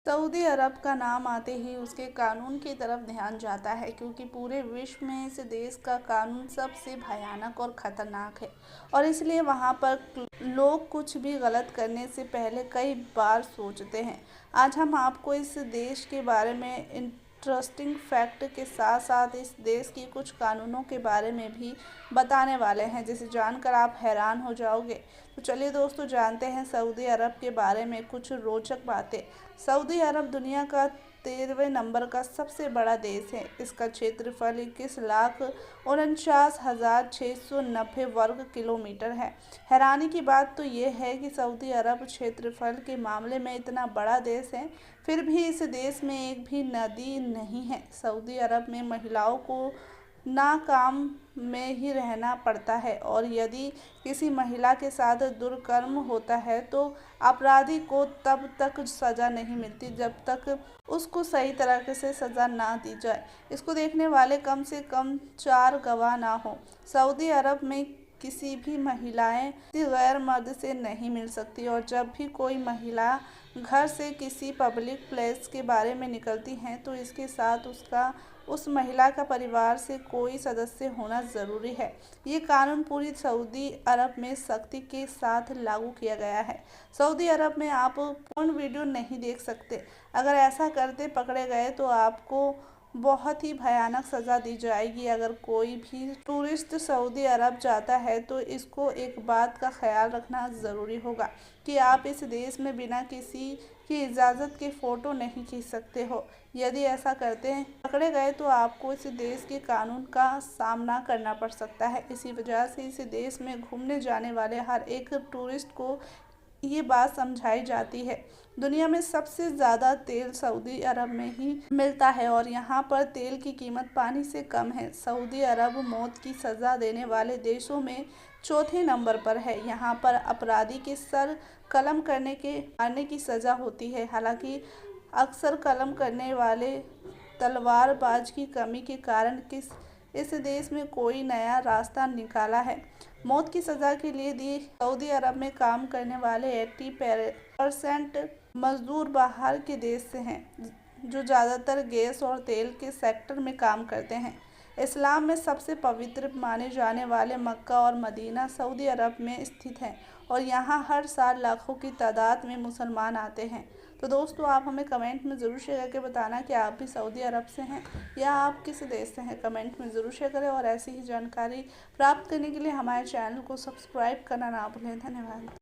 Saudi अरब का नाम आते ही उसके कानून की तरफ ध्यान जाता है, क्योंकि पूरे विश्व में इस देश का कानून सबसे भयानक और ख़तरनाक है। और इसलिए वहाँ पर लोग कुछ भी गलत करने से पहले कई बार सोचते हैं। आज हम आपको इस देश के बारे में इंटरेस्टिंग फैक्ट के साथ साथ इस देश की कुछ कानूनों के बारे में भी बताने वाले हैं, जिसे जानकर आप हैरान हो जाओगे। तो चलिए दोस्तों, जानते हैं सऊदी अरब के बारे में कुछ रोचक बातें। सऊदी अरब दुनिया का 13वें नंबर का सबसे बड़ा देश है। इसका क्षेत्रफल 21,49,690 वर्ग किलोमीटर है। हैरानी की बात तो ये है कि सऊदी अरब क्षेत्रफल के मामले में इतना बड़ा देश है, फिर भी इस देश में एक भी नदी नहीं है। सऊदी अरब में महिलाओं को ना काम में ही रहना पड़ता है, और यदि किसी महिला के साथ दुष्कर्म होता है तो अपराधी को तब तक सज़ा नहीं मिलती जब तक उसको सही तरीके से सज़ा ना दी जाए। इसको देखने वाले कम से कम 4 गवाह ना हो। सऊदी अरब में किसी भी महिलाएं किसी गैर मर्द से नहीं मिल सकती, और जब भी कोई महिला घर से किसी पब्लिक प्लेस के बारे में निकलती हैं तो इसके साथ उस महिला का परिवार से कोई सदस्य होना ज़रूरी है। ये कानून पूरी सऊदी अरब में सख्ती के साथ लागू किया गया है। सऊदी अरब में आप पूर्ण वीडियो नहीं देख सकते। अगर ऐसा करते पकड़े गए तो आपको बहुत ही भयानक सज़ा दी जाएगी। अगर कोई भी टूरिस्ट सऊदी अरब जाता है तो इसको एक बात का ख्याल रखना ज़रूरी होगा कि आप इस देश में बिना किसी की इजाज़त के फ़ोटो नहीं खींच सकते हो। यदि ऐसा करते हैं पकड़े गए तो आपको इस देश के कानून का सामना करना पड़ सकता है। इसी वजह से इस देश में घूमने जाने वाले हर एक टूरिस्ट को ये बात समझाई जाती है। दुनिया में सबसे ज़्यादा तेल सऊदी अरब में ही मिलता है, और यहाँ पर तेल की कीमत पानी से कम है। सऊदी अरब मौत की सज़ा देने वाले देशों में चौथे नंबर पर है। यहाँ पर अपराधी के सर कलम करने के मारने की सज़ा होती है। हालांकि अक्सर कलम करने वाले तलवारबाज की कमी के कारण इस देश में कोई नया रास्ता निकाला है। मौत की सज़ा के लिए दी सऊदी अरब में काम करने वाले 80% मजदूर बाहर के देश से हैं, जो ज़्यादातर गैस और तेल के सेक्टर में काम करते हैं। इस्लाम में सबसे पवित्र माने जाने वाले मक्का और मदीना सऊदी अरब में स्थित हैं, और यहाँ हर साल लाखों की तादाद में मुसलमान आते हैं। तो दोस्तों, आप हमें कमेंट में ज़रूर शेयर करके बताना कि आप भी सऊदी अरब से हैं या आप किस देश से हैं। कमेंट में ज़रूर शेयर करें, और ऐसी ही जानकारी प्राप्त करने के लिए हमारे चैनल को सब्सक्राइब करना ना भूलें। धन्यवाद।